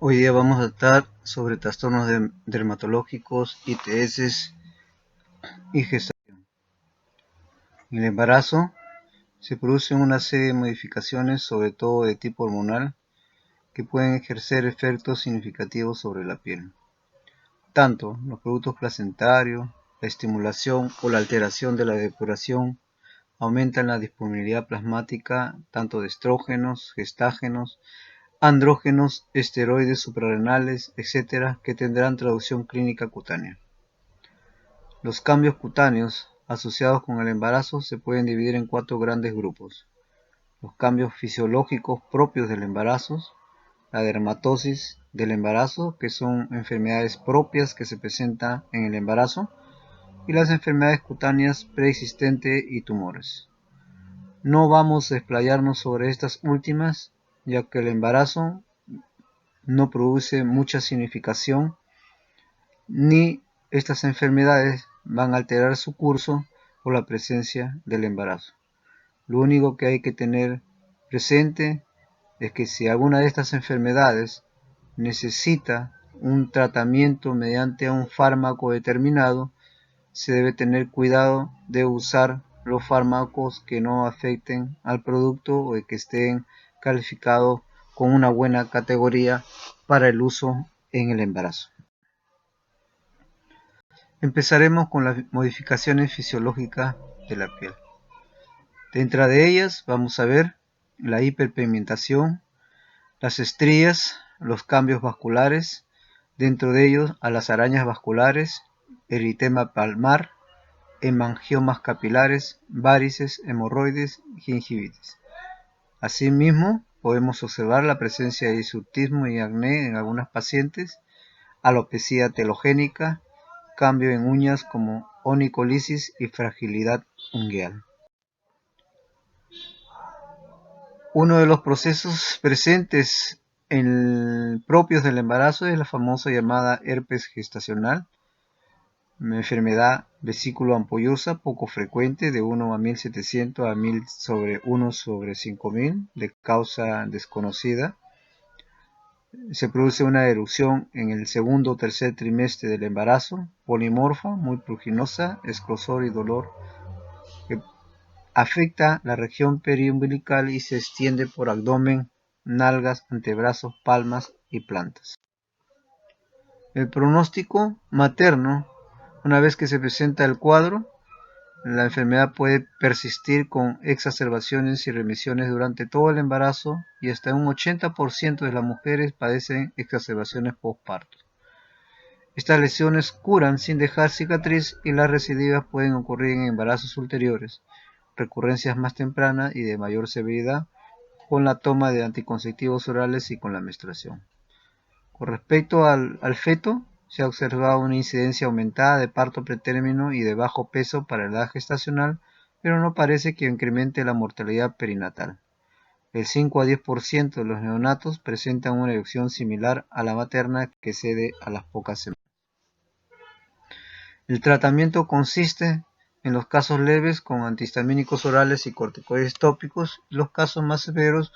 Hoy día vamos a tratar sobre trastornos dermatológicos, ITS y gestación. En el embarazo se producen una serie de modificaciones, sobre todo de tipo hormonal, que pueden ejercer efectos significativos sobre la piel. Tanto los productos placentarios, la estimulación o la alteración de la depuración aumentan la disponibilidad plasmática tanto de estrógenos, gestágenos, andrógenos, esteroides suprarrenales, etc., que tendrán traducción clínica cutánea. Los cambios cutáneos asociados con el embarazo se pueden dividir en 4 grandes grupos: los cambios fisiológicos propios del embarazo, la dermatosis del embarazo, que son enfermedades propias que se presentan en el embarazo, y las enfermedades cutáneas preexistentes y tumores. No vamos a explayarnos sobre estas últimas, ya que el embarazo no produce mucha significación, ni estas enfermedades van a alterar su curso por la presencia del embarazo. Lo único que hay que tener presente es que si alguna de estas enfermedades necesita un tratamiento mediante un fármaco determinado, se debe tener cuidado de usar los fármacos que no afecten al producto o que estén calificados con una buena categoría para el uso en el embarazo. Empezaremos con las modificaciones fisiológicas de la piel. Dentro de ellas vamos a ver la hiperpigmentación, las estrías, los cambios vasculares, dentro de ellos a las arañas vasculares, eritema palmar, hemangiomas capilares, varices, hemorroides, gingivitis. Asimismo, podemos observar la presencia de hirsutismo y acné en algunas pacientes, alopecia telogénica, cambio en uñas como onicolisis y fragilidad ungueal. Uno de los procesos presentes propios del embarazo es la famosa llamada herpes gestacional, una enfermedad vesículo-ampollosa poco frecuente, de 1 a 1700 a 1000 sobre 1 sobre 5000, de causa desconocida. Se produce una erupción en el segundo o tercer trimestre del embarazo, polimorfa, muy pruriginosa, escozor y dolor, que afecta la región periumbilical y se extiende por abdomen, nalgas, antebrazos, palmas y plantas. El pronóstico materno: una vez que se presenta el cuadro, la enfermedad puede persistir con exacerbaciones y remisiones durante todo el embarazo, y hasta un 80% de las mujeres padecen exacerbaciones postparto. Estas lesiones curan sin dejar cicatriz y las recidivas pueden ocurrir en embarazos ulteriores, recurrencias más tempranas y de mayor severidad, con la toma de anticonceptivos orales y con la menstruación. Con respecto al feto, se ha observado una incidencia aumentada de parto pretérmino y de bajo peso para la edad gestacional, pero no parece que incremente la mortalidad perinatal. El 5 a 10% de los neonatos presentan una erección similar a la materna que cede a las pocas semanas. El tratamiento consiste en los casos leves con antihistamínicos orales y corticoides tópicos, y los casos más severos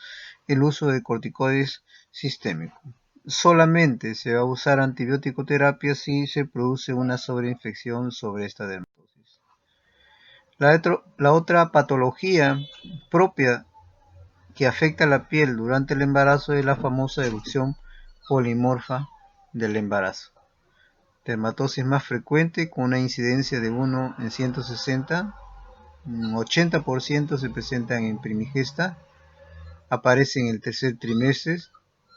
el uso de corticoides sistémicos. Solamente se va a usar antibiótico terapia si se produce una sobreinfección sobre esta dermatosis. La otra patología propia que afecta a la piel durante el embarazo es la famosa erupción polimorfa del embarazo. Dermatosis más frecuente con una incidencia de 1 en 160, un 80% se presentan en primigesta, aparece en el tercer trimestre,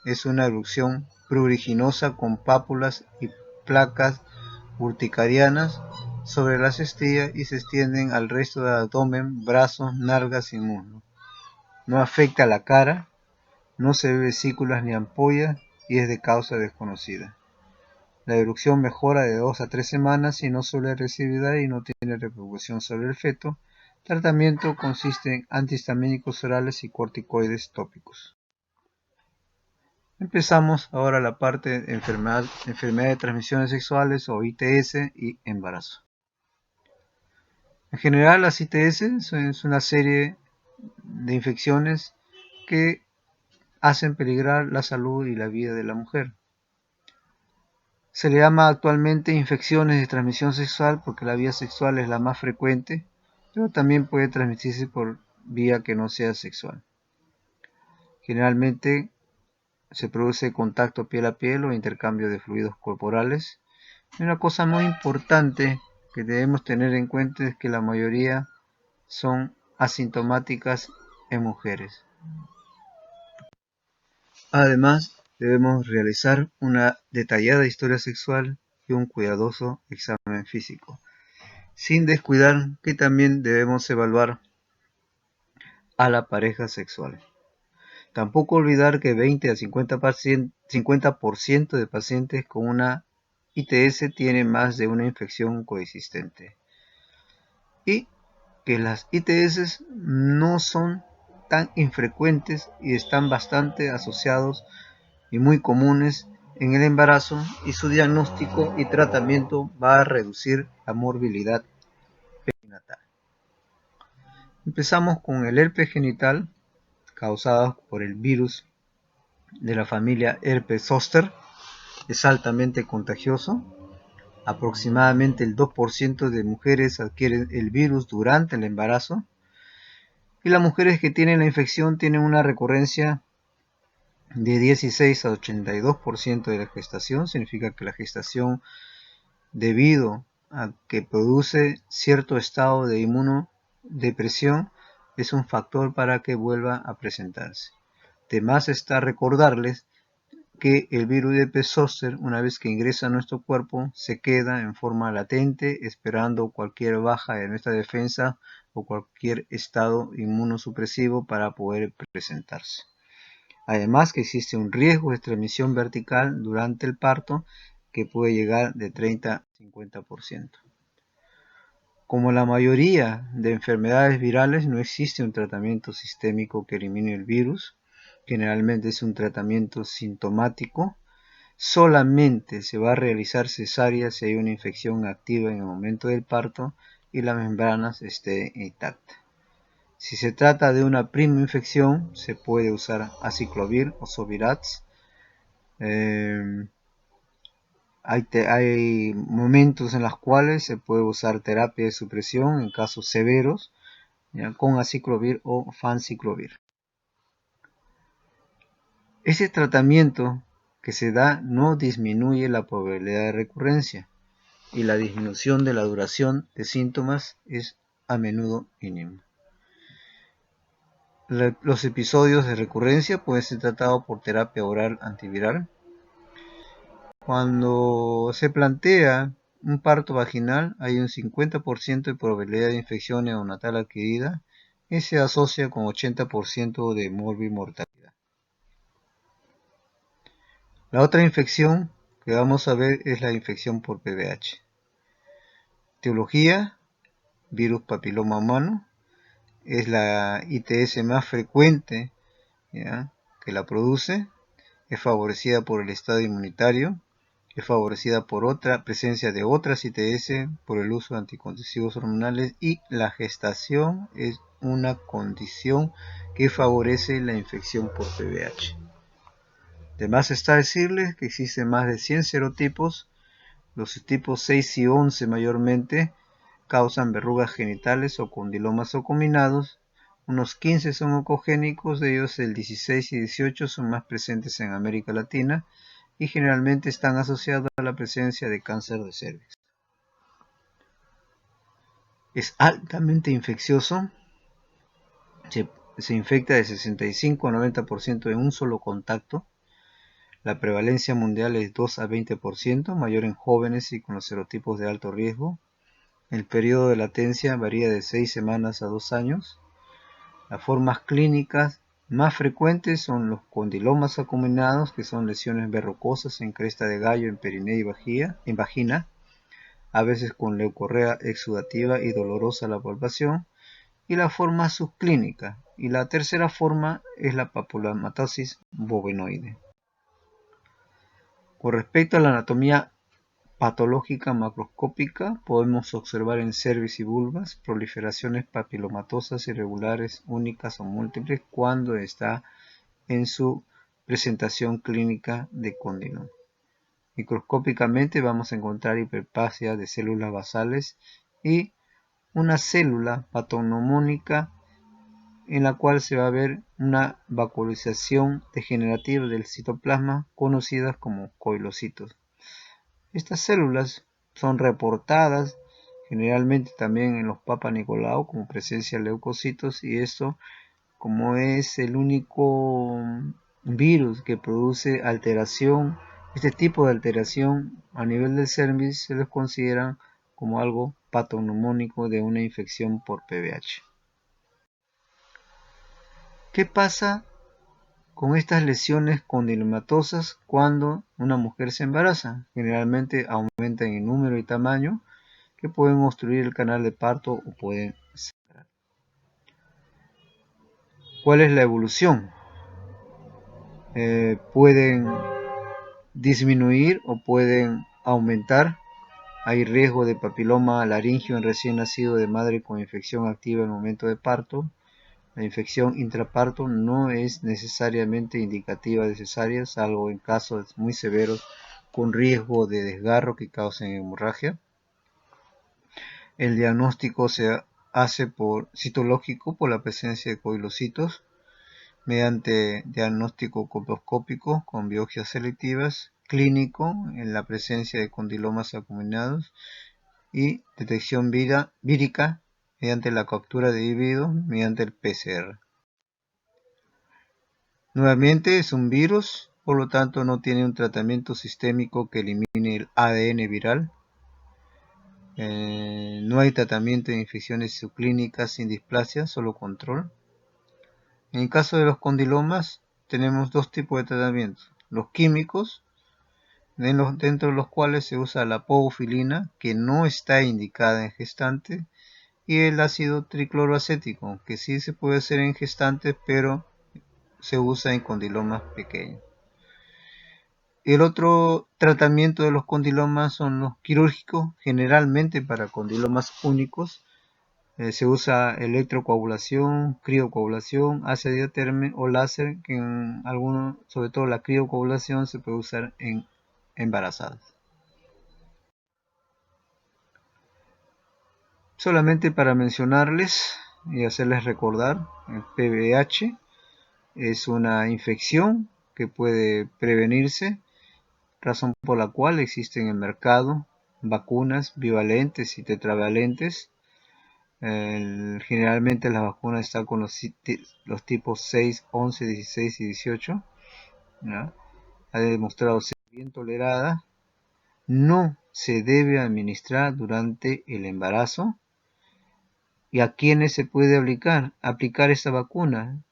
es una erupción pruriginosa con pápulas y placas urticarianas sobre las estrías y se extienden al resto del abdomen, brazos, nalgas y muslos. No afecta a la cara, no se ve vesículas ni ampollas y es de causa desconocida. La erupción mejora de 2 a 3 semanas y no suele recidivar y no tiene repercusión sobre el feto. Tratamiento consiste en antihistamínicos orales y corticoides tópicos. Empezamos ahora la parte de enfermedad de transmisiones sexuales o ITS y embarazo. En general, las ITS es una serie de infecciones que hacen peligrar la salud y la vida de la mujer. Se le llama actualmente infecciones de transmisión sexual porque la vía sexual es la más frecuente, pero también puede transmitirse por vía que no sea sexual. Generalmente se produce contacto piel a piel o intercambio de fluidos corporales. Y una cosa muy importante que debemos tener en cuenta es que la mayoría son asintomáticas en mujeres. Además, debemos realizar una detallada historia sexual y un cuidadoso examen físico, sin descuidar que también debemos evaluar a la pareja sexual. Tampoco olvidar que 20 a 50% de pacientes con una ITS tienen más de una infección coexistente. Y que las ITS no son tan infrecuentes y están bastante asociados y muy comunes en el embarazo, y su diagnóstico y tratamiento va a reducir la morbilidad perinatal. Empezamos con el herpes genital causado por el virus de la familia herpes zoster. Es altamente contagioso. Aproximadamente el 2% de mujeres adquieren el virus durante el embarazo, y las mujeres que tienen la infección tienen una recurrencia de 16 a 82% de la gestación. Significa que la gestación, debido a que produce cierto estado de inmunodepresión, es un factor para que vuelva a presentarse. Además está recordarles que el virus de herpes zóster, una vez que ingresa a nuestro cuerpo, se queda en forma latente, esperando cualquier baja de nuestra defensa o cualquier estado inmunosupresivo para poder presentarse. Además que existe un riesgo de transmisión vertical durante el parto que puede llegar de 30 a 50%. Como la mayoría de enfermedades virales, no existe un tratamiento sistémico que elimine el virus. Generalmente es un tratamiento sintomático. Solamente se va a realizar cesárea si hay una infección activa en el momento del parto y las membranas estén intactas. Si se trata de una prima infección, se puede usar aciclovir o Sovirax. Hay momentos en los cuales se puede usar terapia de supresión en casos severos, ¿ya?, con aciclovir o fanciclovir. Ese tratamiento que se da no disminuye la probabilidad de recurrencia, y la disminución de la duración de síntomas es a menudo mínima. Los episodios de recurrencia pueden ser tratados por terapia oral antiviral. Cuando se plantea un parto vaginal, hay un 50% de probabilidad de infección neonatal adquirida y se asocia con 80% de morbimortalidad. La otra infección que vamos a ver es la infección por PVH. Etiología: virus papiloma humano. Es la ITS más frecuente, ¿ya?, que la produce. Es favorecida por el estado inmunitario. Es favorecida por otra presencia de otras ITS, por el uso de anticonceptivos hormonales, y la gestación es una condición que favorece la infección por PVH. Además está decirles que existen más de 100 serotipos. Los tipos 6 y 11 mayormente causan verrugas genitales o condilomas ocominados. Unos 15 son oncogénicos, de ellos el 16 y 18 son más presentes en América Latina y generalmente están asociados a la presencia de cáncer de cervix. Es altamente infeccioso. Se infecta de 65 a 90% en un solo contacto. La prevalencia mundial es 2 a 20%, mayor en jóvenes y con los serotipos de alto riesgo. El periodo de latencia varía de 6 semanas a 2 años. Las formas clínicas más frecuentes son los condilomas acuminados, que son lesiones verrucosas en cresta de gallo, en perineo y en vagina, a veces con leucorrea exudativa y dolorosa la palpación, y la forma subclínica. Y la tercera forma es la papulomatosis bovinoide. Con respecto a la anatomía patológica macroscópica, podemos observar en cervix y vulvas proliferaciones papilomatosas irregulares, únicas o múltiples, cuando está en su presentación clínica de condilo. Microscópicamente vamos a encontrar hiperplasia de células basales y una célula patognomónica en la cual se va a ver una vacuolización degenerativa del citoplasma conocidas como coilocitos. Estas células son reportadas generalmente también en los Papa Nicolau como presencia de leucocitos, y esto, como es el único virus que produce alteración, este tipo de alteración a nivel del cervix, se los considera como algo patognomónico de una infección por PVH. ¿Qué pasa con estas lesiones condilomatosas cuando una mujer se embaraza? Generalmente aumentan en número y tamaño, que pueden obstruir el canal de parto o pueden sangrar. ¿Cuál es la evolución? Pueden disminuir o pueden aumentar. Hay riesgo de papiloma laringio en recién nacido de madre con infección activa en el momento de parto. La infección intraparto no es necesariamente indicativa de cesárea, salvo en casos muy severos con riesgo de desgarro que causen hemorragia. El diagnóstico se hace por citológico por la presencia de coilocitos, mediante diagnóstico colposcópico con biopsias selectivas, clínico en la presencia de condilomas acuminados y detección vírica mediante la captura de individuos mediante el PCR. Nuevamente es un virus, por lo tanto no tiene un tratamiento sistémico que elimine el ADN viral. No hay tratamiento de infecciones subclínicas sin displasia, solo control. En el caso de los condilomas tenemos dos tipos de tratamientos: los químicos, dentro de los cuales se usa la povofilina, que no está indicada en gestantes, y el ácido tricloroacético, que sí se puede hacer en gestantes, pero se usa en condilomas pequeños. El otro tratamiento de los condilomas son los quirúrgicos, generalmente para condilomas únicos. Se usa electrocoagulación, criocoagulación, ácido diaterme o láser, que en algunos, sobre todo la criocoagulación, se puede usar en embarazadas. Solamente para mencionarles y hacerles recordar, el PVH es una infección que puede prevenirse, razón por la cual existen en el mercado vacunas bivalentes y tetravalentes. Generalmente las vacunas están con los tipos 6, 11, 16 y 18. ¿no? Ha demostrado ser bien tolerada. No se debe administrar durante el embarazo. ¿Y a quiénes se puede aplicar esta vacuna?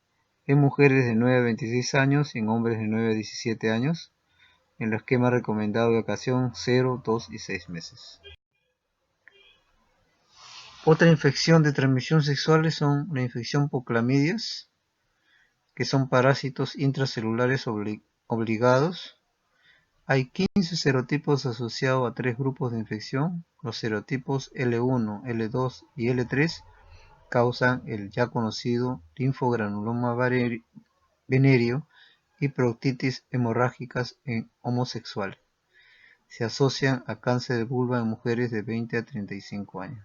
En mujeres de 9 a 26 años y en hombres de 9 a 17 años, en el esquema recomendado de ocasión 0, 2 y 6 meses. Otra infección de transmisión sexual son la infección por clamidias, que son parásitos intracelulares obligados. Hay 15 serotipos asociados a 3 grupos de infección. Los serotipos L1, L2 y L3 causan el ya conocido linfogranuloma venéreo y proctitis hemorrágicas en homosexuales. Se asocian a cáncer de vulva en mujeres de 20 a 35 años.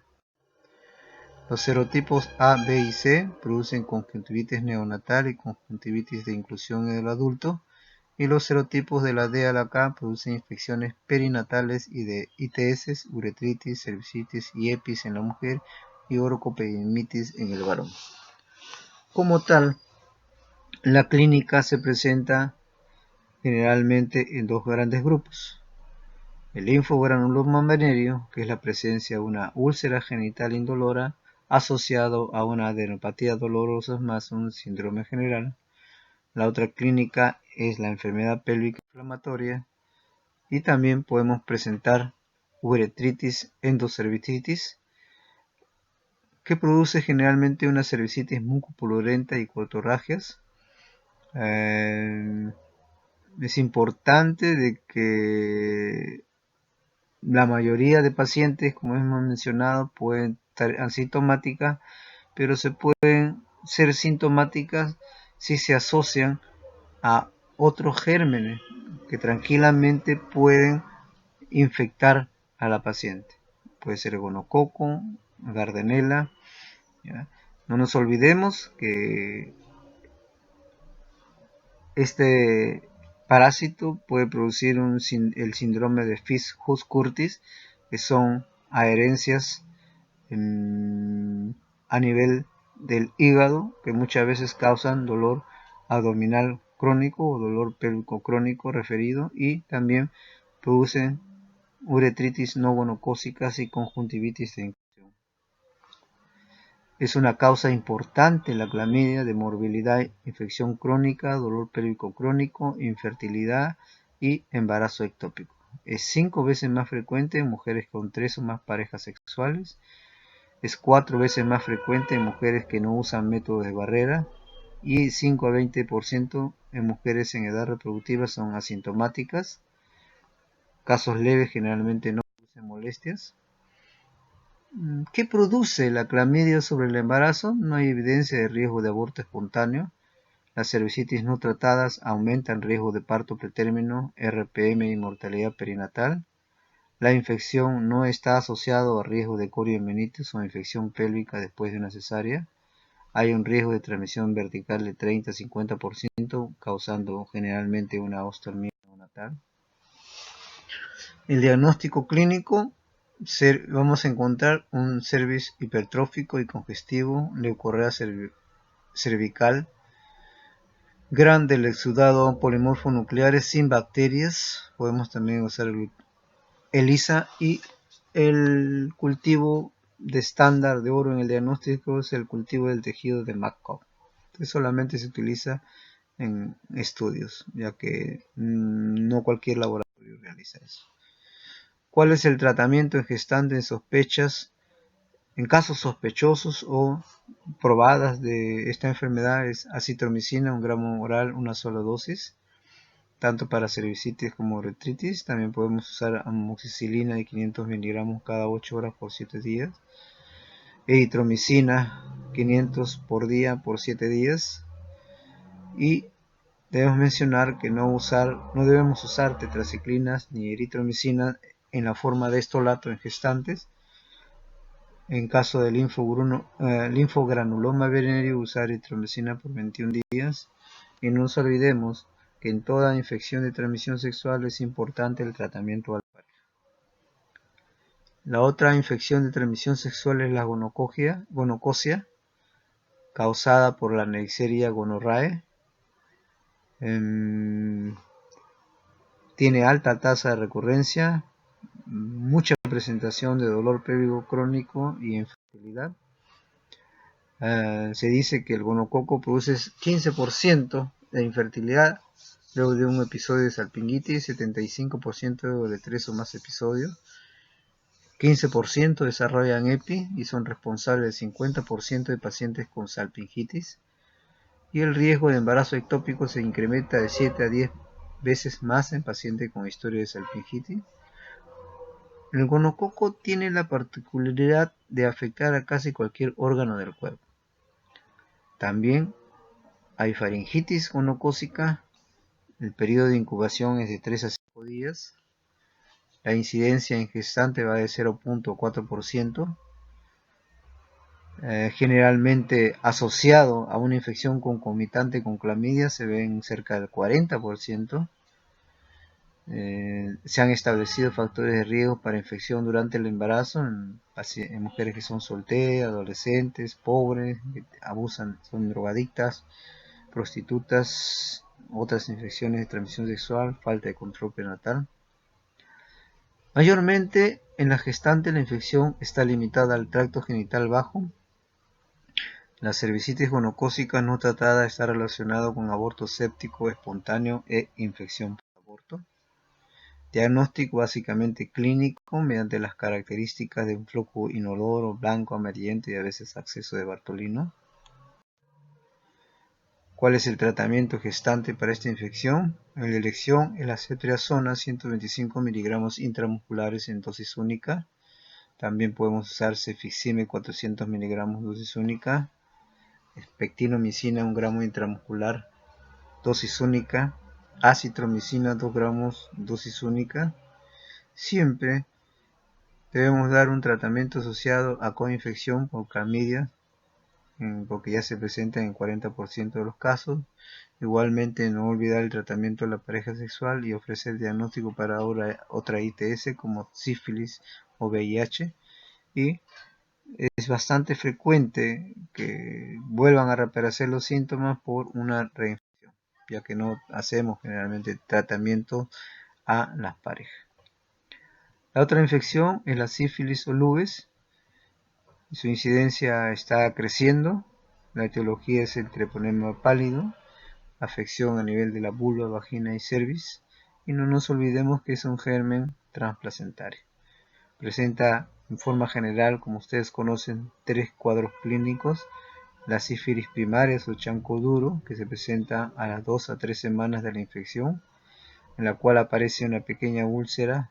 Los serotipos A, B y C producen conjuntivitis neonatal y conjuntivitis de inclusión en el adulto, y los serotipos de la D a la K producen infecciones perinatales y de ITS, uretritis, cervicitis y EPIS en la mujer y orcopeidemitis en el varón. Como tal, la clínica se presenta generalmente en dos grandes grupos: el linfogranuloma venéreo, que es la presencia de una úlcera genital indolora asociado a una adenopatía dolorosa más un síndrome general. La otra clínica es la enfermedad pélvica inflamatoria, y también podemos presentar uretritis endocervicitis, que produce generalmente una cervicitis mucopurulenta y cotorragias. Es importante de que la mayoría de pacientes, como hemos mencionado, pueden estar asintomáticas, pero se pueden ser sintomáticas si se asocian a otros gérmenes que tranquilamente pueden infectar a la paciente. Puede ser gonococo, Gardnerella, ¿ya? No nos olvidemos que este parásito puede producir el síndrome de Fish-Hughes-Curtis, que son adherencias a nivel del hígado, que muchas veces causan dolor abdominal crónico o dolor pélvico crónico referido, y también producen uretritis no gonocócicas y conjuntivitis de infección. Es una causa importante la clamidia de morbilidad, infección crónica, dolor pélvico crónico, infertilidad y embarazo ectópico. Es 5 veces más frecuente en mujeres con 3 o más parejas sexuales. Es 4 veces más frecuente en mujeres que no usan métodos de barrera y 5 a 20% en mujeres en edad reproductiva son asintomáticas. Casos leves generalmente no producen molestias. ¿Qué produce la clamidia sobre el embarazo? No hay evidencia de riesgo de aborto espontáneo. Las cervicitis no tratadas aumentan riesgo de parto pretérmino, RPM y mortalidad perinatal. La infección no está asociada a riesgo de coriomenitis o infección pélvica después de una cesárea. Hay un riesgo de transmisión vertical de 30 a 50%, causando generalmente una ostomía neonatal. El diagnóstico clínico, vamos a encontrar un cervix hipertrófico y congestivo, leucorrea cervical, gran del exudado polimorfo nucleares sin bacterias. Podemos también usar el ELISA, y el cultivo de estándar de oro en el diagnóstico es el cultivo del tejido de Markov. Entonces solamente se utiliza en estudios, ya que no cualquier laboratorio realiza eso. ¿Cuál es el tratamiento en gestante en casos sospechosos o probadas de esta enfermedad? Es acitromicina, 1 gramo oral, una sola dosis, tanto para cervicitis como uretritis. También podemos usar amoxicilina de 500 miligramos cada 8 horas por 7 días. Eritromicina, 500 por día por 7 días. Y debemos mencionar que no debemos usar tetraciclinas ni eritromicina en la forma de estolato en gestantes. En caso de linfogranuloma venérea, usar eritromicina por 21 días. Y no nos olvidemos que en toda infección de transmisión sexual es importante el tratamiento al pareja. La otra infección de transmisión sexual es la gonococcia, causada por la Neisseria gonorrhoeae. Tiene alta tasa de recurrencia, mucha presentación de dolor pélvico crónico y infertilidad. Se dice que el gonococo produce 15% de infertilidad luego de un episodio de salpingitis, 75% de 3 o más episodios, 15% desarrollan EPI y son responsables del 50% de pacientes con salpingitis, y el riesgo de embarazo ectópico se incrementa de 7 a 10 veces más en pacientes con historia de salpingitis. El gonococo tiene la particularidad de afectar a casi cualquier órgano del cuerpo. También hay faringitis gonocócica. El periodo de incubación es de 3 a 5 días. La incidencia en gestante va de 0.4%. Generalmente asociado a una infección concomitante con clamidia se ven cerca del 40%. Se han establecido factores de riesgo para infección durante el embarazo en mujeres que son solteras, adolescentes, pobres, que abusan, son drogadictas, prostitutas, otras infecciones de transmisión sexual, falta de control prenatal. Mayormente en la gestante la infección está limitada al tracto genital bajo. La cervicitis gonocócica no tratada está relacionada con aborto séptico espontáneo e infección por aborto. Diagnóstico básicamente clínico mediante las características de un flujo inodoro, blanco, amarillento y a veces acceso de Bartolino. ¿Cuál es el tratamiento gestante para esta infección? En la elección es la ceftriaxona, 125 miligramos intramusculares en dosis única. También podemos usar cefixime, 400 miligramos dosis única. Pectinomicina, 1 gramo intramuscular, dosis única. acitromicina 2 gramos, dosis única. Siempre debemos dar un tratamiento asociado a coinfección por clamidia, porque ya se presenta en 40% de los casos. Igualmente, no olvidar el tratamiento de la pareja sexual y ofrecer diagnóstico para otra ITS como sífilis o VIH. Y es bastante frecuente que vuelvan a reaparecer los síntomas por una reinfección, ya que no hacemos generalmente tratamiento a las parejas. La otra infección es la sífilis o lubes. Su incidencia está creciendo. La etiología es el treponema pálido, afección a nivel de la vulva, vagina y cervix. Y no nos olvidemos que es un germen transplacentario. Presenta en forma general, como ustedes conocen, 3 cuadros clínicos. La sífilis primaria o chancro duro, que se presenta a las 2 a 3 semanas de la infección, en la cual aparece una pequeña úlcera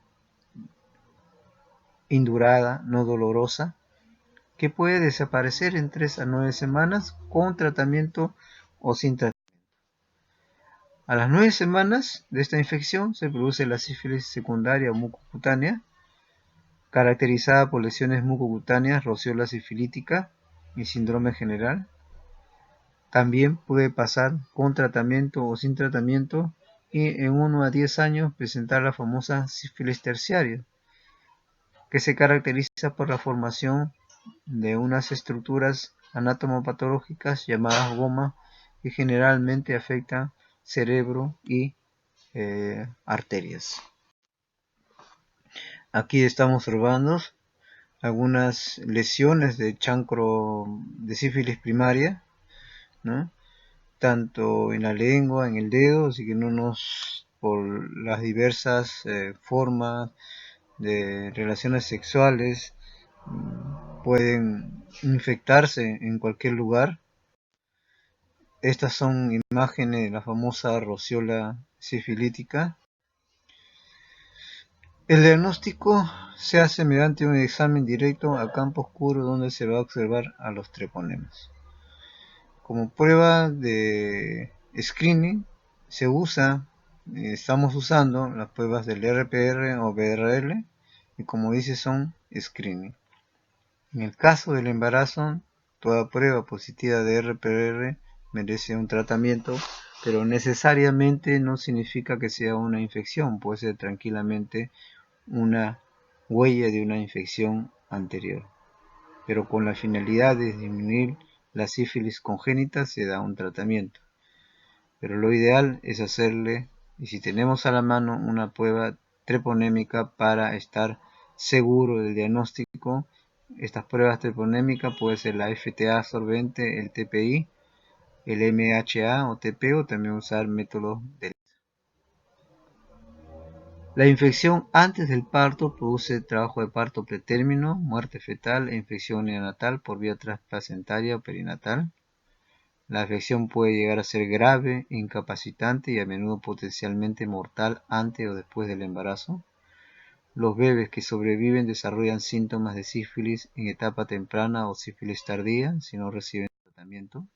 indurada, no dolorosa, que puede desaparecer en 3 a 9 semanas con tratamiento o sin tratamiento. A las 9 semanas de esta infección se produce la sífilis secundaria o mucocutánea, caracterizada por lesiones mucocutáneas, rociola sifilítica y síndrome general. También puede pasar con tratamiento o sin tratamiento y en 1 a 10 años presentar la famosa sífilis terciaria, que se caracteriza por la formación de unas estructuras anatomopatológicas llamadas goma que generalmente afectan cerebro y arterias. Aquí estamos observando algunas lesiones de chancro de sífilis primaria, ¿no? Tanto en la lengua, en el dedo, así que por las diversas formas de relaciones sexuales pueden infectarse en cualquier lugar. Estas son imágenes de la famosa rociola sifilítica. El diagnóstico se hace mediante un examen directo a campo oscuro donde se va a observar a los treponemas. Como prueba de screening estamos usando las pruebas del RPR o BRL, y como dice son screening. En el caso del embarazo, toda prueba positiva de RPR merece un tratamiento, pero necesariamente no significa que sea una infección, puede ser tranquilamente una huella de una infección anterior, pero con la finalidad de disminuir la sífilis congénita se da un tratamiento. Pero lo ideal es hacerle, y si tenemos a la mano una prueba treponémica para estar seguro del diagnóstico, estas pruebas treponémicas puede ser la FTA absorbente, el TPI, el MHA o TP, o también usar métodos de La infección antes del parto produce trabajo de parto pretérmino, muerte fetal e infección neonatal por vía transplacentaria o perinatal. La infección puede llegar a ser grave, incapacitante y a menudo potencialmente mortal antes o después del embarazo. Los bebés que sobreviven desarrollan síntomas de sífilis en etapa temprana o sífilis tardía si no reciben tratamiento.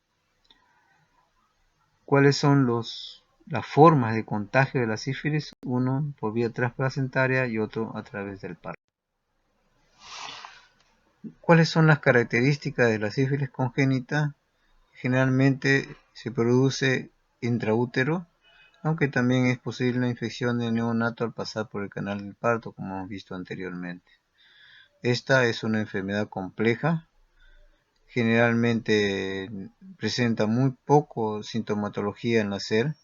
¿Cuáles son las formas de contagio de la sífilis? Uno por vía transplacentaria y otro a través del parto. ¿Cuáles son las características de la sífilis congénita? Generalmente se produce intraútero, aunque también es posible la infección del neonato al pasar por el canal del parto, como hemos visto anteriormente. Esta es una enfermedad compleja, generalmente presenta muy poco sintomatología al nacer,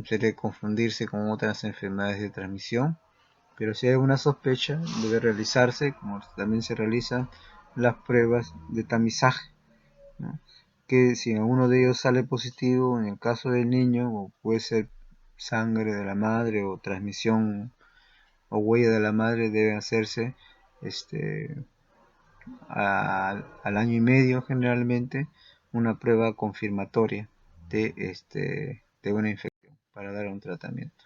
suele confundirse con otras enfermedades de transmisión, pero si hay una sospecha debe realizarse, como también se realizan las pruebas de tamizaje, ¿no? Que si alguno de ellos sale positivo, en el caso del niño, o puede ser sangre de la madre o transmisión o huella de la madre, debe hacerse al año y medio generalmente una prueba confirmatoria de una infección para dar un tratamiento.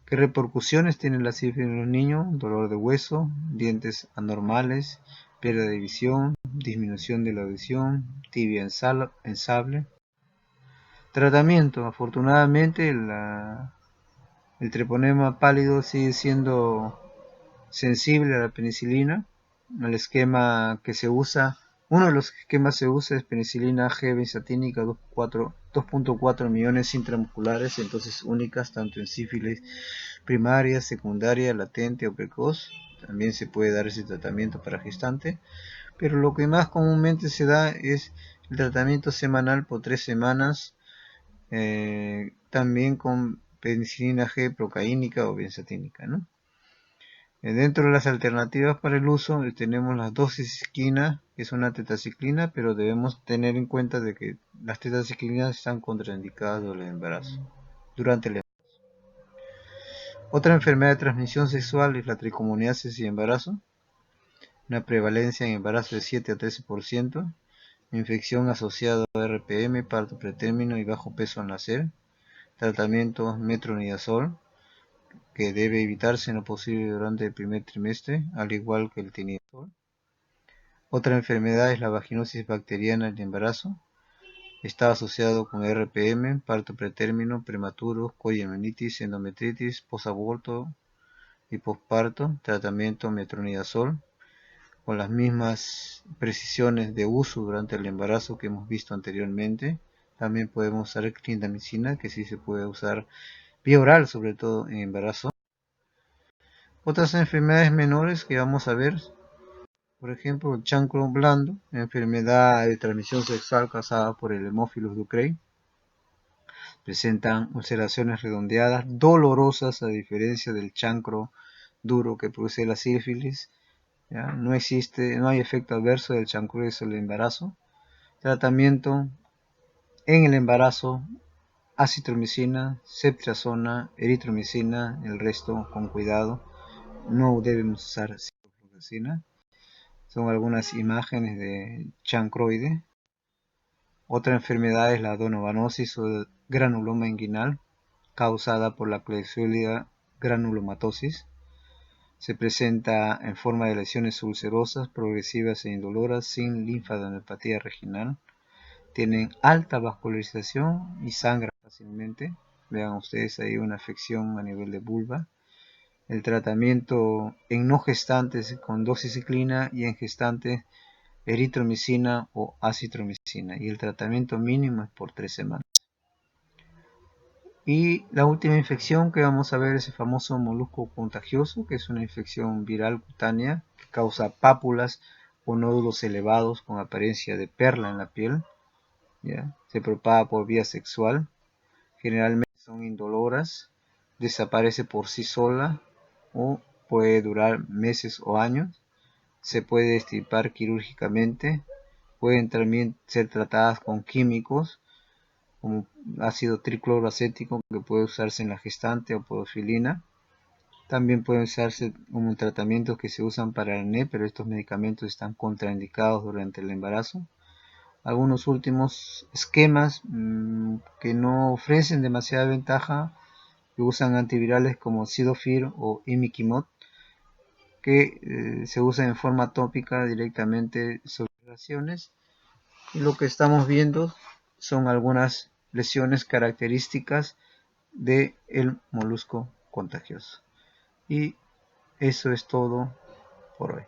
¿Qué repercusiones tiene la sífilis en los niños? Dolor de hueso, dientes anormales, pérdida de visión, disminución de la audición, tibia en sable. Tratamiento. Afortunadamente el treponema pálido sigue siendo sensible a la penicilina. El esquema que se usa, uno de los esquemas se usa es penicilina G benzatínica 2.4 millones intramusculares en dosis únicas, tanto en sífilis primaria, secundaria, latente o precoz. También se puede dar ese tratamiento para gestante, pero lo que más comúnmente se da es el tratamiento semanal por 3 semanas, también con penicilina G procaínica o benzatínica, ¿no? Dentro de las alternativas para el uso tenemos la doxiciclina, que es una tetraciclina, pero debemos tener en cuenta de que las tetraciclinas están contraindicadas durante el embarazo. Otra enfermedad de transmisión sexual es la tricomoniasis y embarazo, una prevalencia en embarazo de 7 a 13%, infección asociada a RPM, parto pretérmino y bajo peso al nacer, tratamiento metronidazol, que debe evitarse en lo posible durante el primer trimestre, al igual que el tinidazol. Otra enfermedad es la vaginosis bacteriana en el embarazo. Está asociado con RPM, parto pretérmino, prematuro, coyamenitis, endometritis, posaborto y posparto. Tratamiento metronidazol, con las mismas precisiones de uso durante el embarazo que hemos visto anteriormente. También podemos usar clindamicina, que sí se puede usar vía oral, sobre todo en embarazo. Otras enfermedades menores que vamos a ver, por ejemplo, el chancro blando, enfermedad de transmisión sexual causada por el Haemophilus ducreyi. Presentan ulceraciones redondeadas, dolorosas, a diferencia del chancro duro que produce la sífilis. ¿Ya? No hay efecto adverso del chancro sobre el embarazo. Tratamiento en el embarazo: acitromicina, ceftriaxona, eritromicina, el resto con cuidado. No debemos usar ciprofloxacina. Son algunas imágenes de chancroide. Otra enfermedad es la donovanosis o granuloma inguinal, causada por la Klebsiella granulomatosis. Se presenta en forma de lesiones ulcerosas, progresivas e indoloras, sin linfadenopatía regional. Tienen alta vascularización y sangran fácilmente. Vean ustedes ahí una afección a nivel de vulva. El tratamiento en no gestantes con doxiciclina y en gestantes eritromicina o acitromicina, y el tratamiento mínimo es por 3 semanas. Y la última infección que vamos a ver es el famoso molusco contagioso, que es una infección viral cutánea que causa pápulas o nódulos elevados con apariencia de perla en la piel. ¿Ya? Se propaga por vía sexual, generalmente son indoloras, desaparece por sí sola o puede durar meses o años. Se puede extirpar quirúrgicamente. Pueden también ser tratadas con químicos como ácido tricloroacético, que puede usarse en la gestante, o podofilina. También pueden usarse como tratamientos que se usan para el acné, pero estos medicamentos están contraindicados durante el embarazo. Algunos últimos esquemas que no ofrecen demasiada ventaja, que usan antivirales como Cidofir o Imiquimod, que se usan en forma tópica directamente sobre lesiones. Y lo que estamos viendo son algunas lesiones características del molusco contagioso. Y eso es todo por hoy.